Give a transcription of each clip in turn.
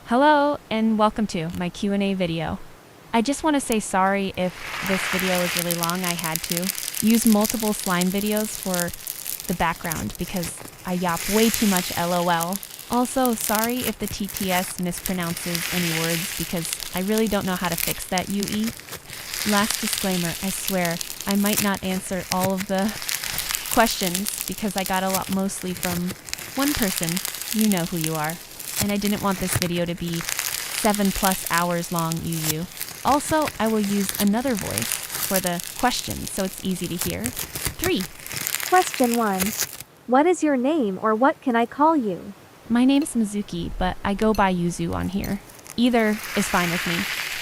Hello and welcome to my Q&A video. I just want to say sorry if this video is really long. I had to use multiple slime videos for the background because I yap way too much LOL. Also, sorry if the TTS mispronounces any words because I really don't know how to fix that UE. Last disclaimer, I swear, I might not answer all of the questions because I got a lot mostly from one person. You know who you are. And I didn't want this video to be 7+ hours long, UU. Also, I will use another voice for the questions so it's easy to hear. 3. Question 1. What is your name or what can I call you? My name's Mizuki, but I go by Yuzu on here. Either is fine with me.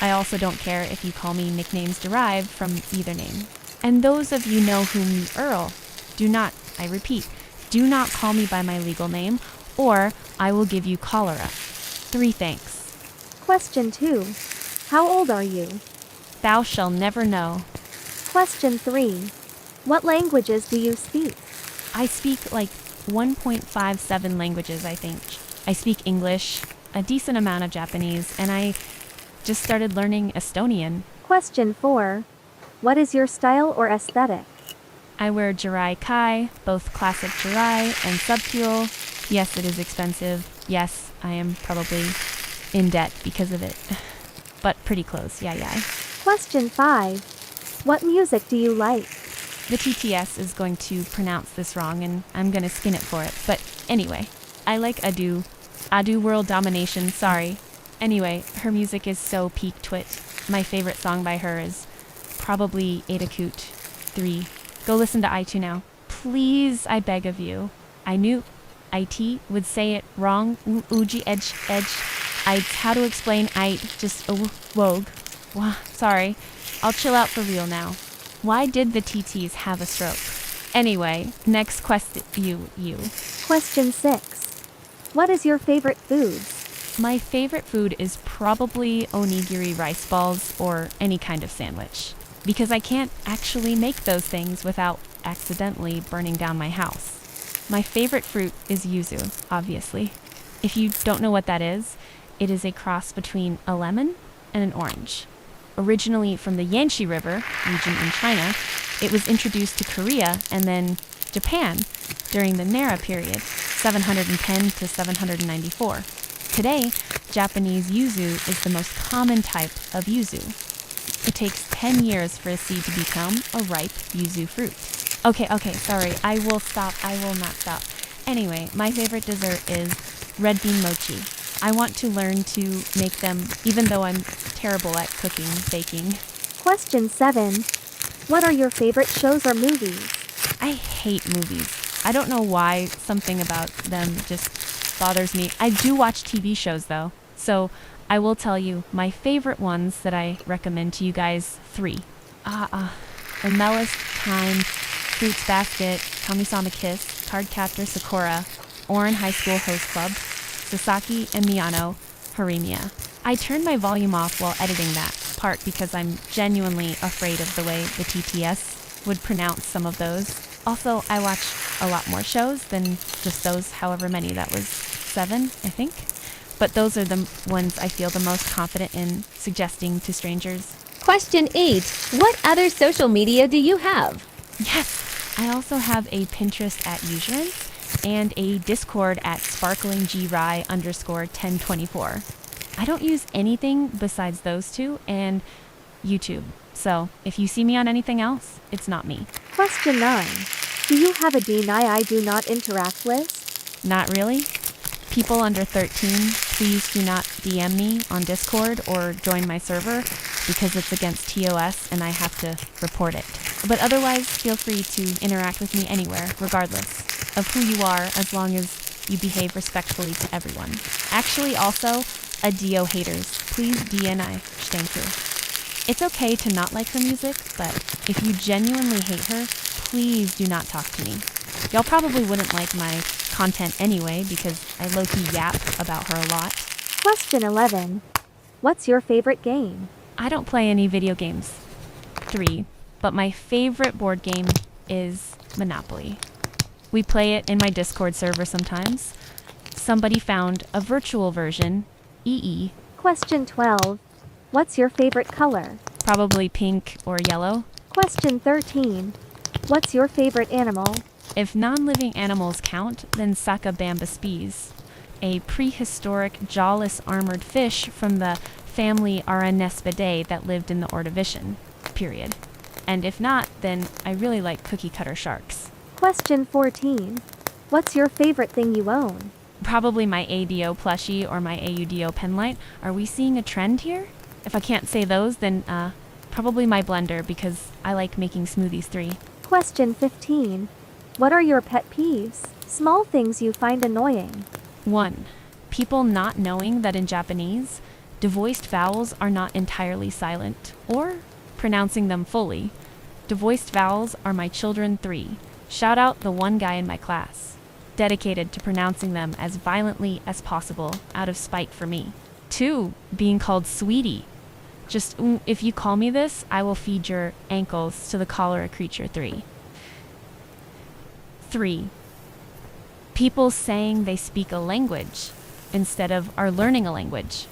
I also don't care if you call me nicknames derived from either name. And those of you know whom Earl, do not, I repeat, do not call me by my legal name, or I will give you cholera. 3 thanks. Question 2. How old are you? Thou shall never know. Question 3. What languages do you speak? I speak like 1.57 languages, I think. I speak English, a decent amount of Japanese, and I just started learning Estonian. Question 4. What is your style or aesthetic? I wear Jirai Kai, both classic Jirai and subfuel. Yes, it is expensive. Yes, I am probably in debt because of it. But pretty close, yeah. Question 5. What music do you like? The TTS is going to pronounce this wrong and I'm going to skin it for it. But anyway, I like Adu. Adu World Domination, sorry. Anyway, her music is so peak twit. My favorite song by her is probably Edakut 3. Go listen to I2 now. Please, I beg of you. I knew IT would say it wrong. Uji edge. How to explain just wogue. Wow, sorry. I'll chill out for real now. Why did the TTs have a stroke? Anyway, next question. You. Question 6. What is your favorite food? My favorite food is probably onigiri rice balls or any kind of sandwich. Because I can't actually make those things without accidentally burning down my house. My favorite fruit is yuzu, obviously. If you don't know what that is, it is a cross between a lemon and an orange. Originally from the Yangtze River region in China, it was introduced to Korea and then Japan during the Nara period, 710 to 794. Today, Japanese yuzu is the most common type of yuzu. It takes 10 years for a seed to become a ripe yuzu fruit. Okay, sorry, I will not stop. Anyway, my favorite dessert is red bean mochi. I want to learn to make them, even though I'm terrible at cooking, baking. Question 7. What are your favorite shows or movies? I hate movies. I don't know why, something about them just bothers me. I do watch TV shows though, so I will tell you my favorite ones that I recommend to you guys. 3. Mellis Time, Fruits Basket, Kami-sama Kiss, Cardcaptor Sakura, Orin High School Host Club, Sasaki and Miyano, Harimia. I turned my volume off while editing that part because I'm genuinely afraid of the way the TTS would pronounce some of those. Also, I watch a lot more shows than just those, however many. That was 7, I think. But those are the ones I feel the most confident in suggesting to strangers. Question 8. What other social media do you have? Yes, I also have a Pinterest at Usurance and a Discord at sparklinggry_1024. I don't use anything besides those 2 and YouTube. So if you see me on anything else, it's not me. Question 9. Do you have a deny I do not interact list? Not really. People under 13, please do not DM me on Discord or join my server because it's against TOS and I have to report it. But otherwise, feel free to interact with me anywhere, regardless of who you are, as long as you behave respectfully to everyone. Actually, also, Adio haters, please DNI. Thank you. It's okay to not like her music, but if you genuinely hate her, please do not talk to me. Y'all probably wouldn't like my content anyway because I low-key yap about her a lot. Question 11. What's your favorite game? I don't play any video games. 3. But my favorite board game is Monopoly. We play it in my Discord server sometimes. Somebody found a virtual version EE. Question 12. What's your favorite color? Probably pink or yellow. Question 13. What's your favorite animal? If non-living animals count, then Sacabambaspes, a prehistoric jawless armored fish from the family Aranespidae that lived in the Ordovician. Period. And if not, then I really like cookie cutter sharks. Question 14. What's your favorite thing you own? Probably my ADO plushie or my AUDO penlight. Are we seeing a trend here? If I can't say those, then probably my blender because I like making smoothies 3. Question 15. What are your pet peeves? Small things you find annoying. 1. People not knowing that in Japanese, devoiced vowels are not entirely silent, or pronouncing them fully. Devoiced vowels are my children 3. Shout out the one guy in my class, dedicated to pronouncing them as violently as possible out of spite for me. 2. Being called sweetie. Just, if you call me this, I will feed your ankles to the cholera creature 3. 3. People saying they speak a language instead of are learning a language,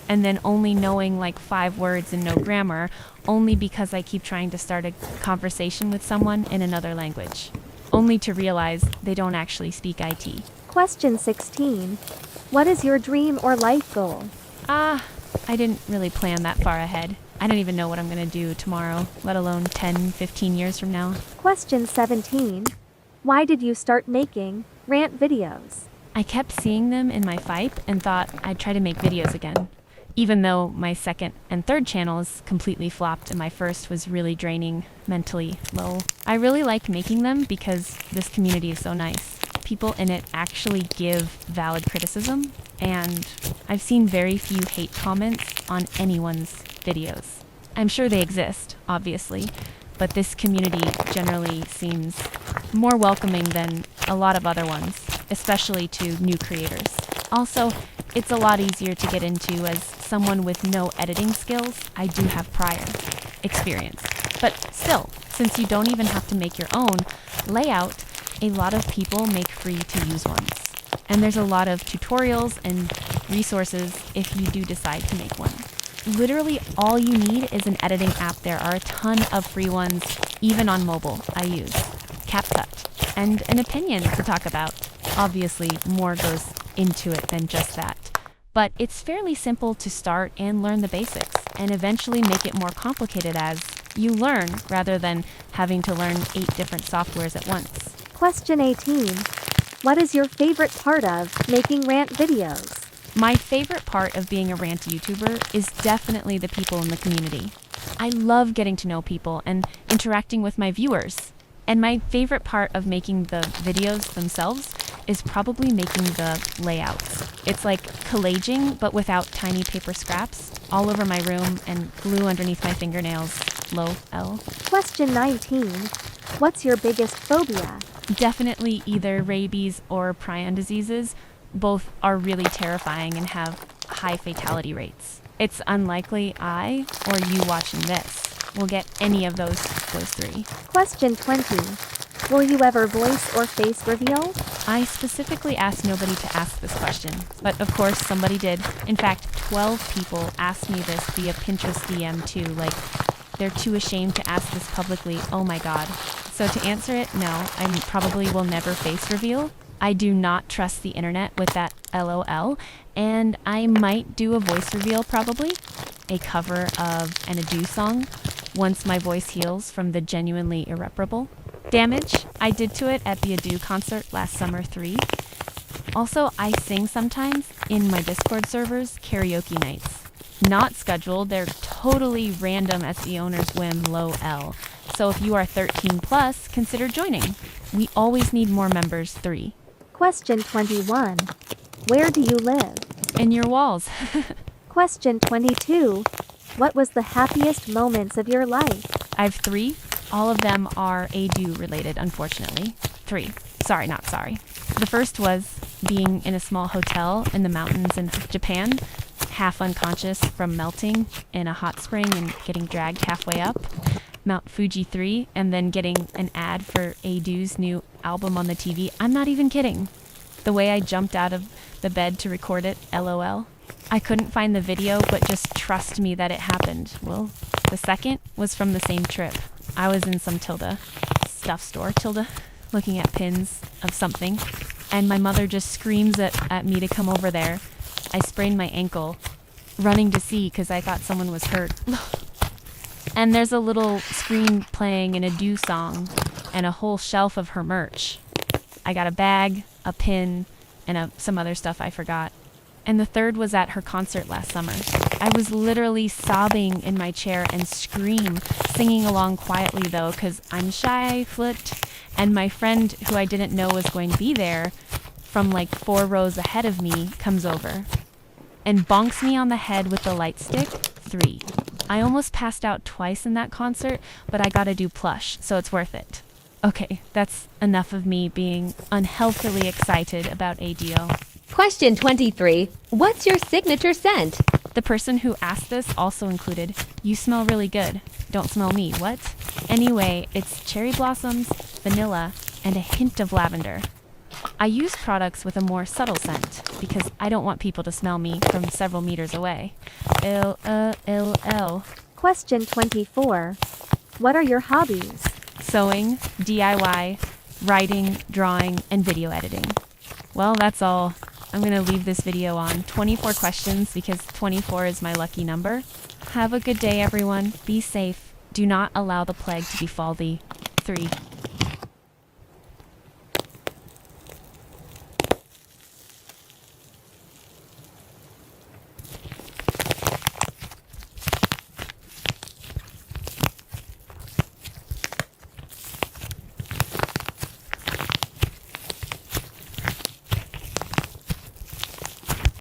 and then only knowing like 5 words and no grammar, only because I keep trying to start a conversation with someone in another language, only to realize they don't actually speak IT. Question 16. What is your dream or life goal? I didn't really plan that far ahead. I don't even know what I'm going to do tomorrow, let alone 10, 15 years from now. Question 17. Why did you start making rant videos? I kept seeing them in my Fipe and thought I'd try to make videos again, even though my second and third channels completely flopped and my first was really draining, mentally low. I really like making them because this community is so nice. People in it actually give valid criticism, and I've seen very few hate comments on anyone's videos. I'm sure they exist, obviously, but this community generally seems more welcoming than a lot of other ones, especially to new creators. Also, it's a lot easier to get into as someone with no editing skills. I do have prior experience. But still, since you don't even have to make your own layout, a lot of people make free to use ones. And there's a lot of tutorials and resources if you do decide to make one. Literally all you need is an editing app. There are a ton of free ones, even on mobile. I use CapCut, and an opinion to talk about. Obviously, more goes into it than just that. But it's fairly simple to start and learn the basics, and eventually make it more complicated as you learn, rather than having to learn 8 different softwares at once. Question 18. What is your favorite part of making rant videos? My favorite part of being a rant YouTuber is definitely the people in the community. I love getting to know people and interacting with my viewers. And my favorite part of making the videos themselves is probably making the layouts. It's like collaging, but without tiny paper scraps, all over my room and glue underneath my fingernails. LOL. Question 19. What's your biggest phobia? Definitely either rabies or prion diseases. Both are really terrifying and have high fatality rates. It's unlikely I, or you watching this, will get any of those 3. Question 20. Will you ever voice or face reveal? I specifically asked nobody to ask this question, but of course somebody did. In fact, 12 people asked me this via Pinterest DM too, like they're too ashamed to ask this publicly. Oh my god. So to answer it, no, I probably will never face reveal. I do not trust the internet with that LOL, and I might do a voice reveal probably, a cover of an Ado song, once my voice heals from the genuinely irreparable damage I did to it at the Ado concert last summer 3. Also, I sing sometimes in my Discord servers karaoke nights. Not scheduled, they're totally random at the owner's whim, LOL. So if you are 13 plus, consider joining. We always need more members 3. Question 21. Where do you live? In your walls. Question 22. What was the happiest moments of your life? I have 3. All of them are Ado related, unfortunately. 3. Sorry, not sorry. The first was being in a small hotel in the mountains in Japan, half unconscious from melting in a hot spring and getting dragged halfway up Mount Fuji 3, and then getting an ad for Ado's new album on the TV. I'm not even kidding. The way I jumped out of the bed to record it, LOL. I couldn't find the video, but just trust me that it happened. Well, the second was from the same trip. I was in some stuff store, looking at pins of something, and my mother just screams at me to come over there. I sprained my ankle, running to see because I thought someone was hurt. And there's a little screen playing in a Do song and a whole shelf of her merch. I got a bag, a pin, and some other stuff I forgot. And the third was at her concert last summer. I was literally sobbing in my chair and singing along quietly though, because I'm shy, flipped, and my friend who I didn't know was going to be there from like 4 rows ahead of me comes over and bonks me on the head with the light stick 3. I almost passed out twice in that concert, but I gotta do plush, so it's worth it. Okay, that's enough of me being unhealthily excited about ADO. Question 23. What's your signature scent? The person who asked this also included, "You smell really good. Don't smell me, what?" Anyway, it's cherry blossoms, vanilla, and a hint of lavender. I use products with a more subtle scent because I don't want people to smell me from several meters away. Question 24. What are your hobbies? Sewing, DIY, writing, drawing, and video editing. Well, that's all. I'm going to leave this video on 24 questions because 24 is my lucky number. Have a good day, everyone. Be safe. Do not allow the plague to befall thee. 3.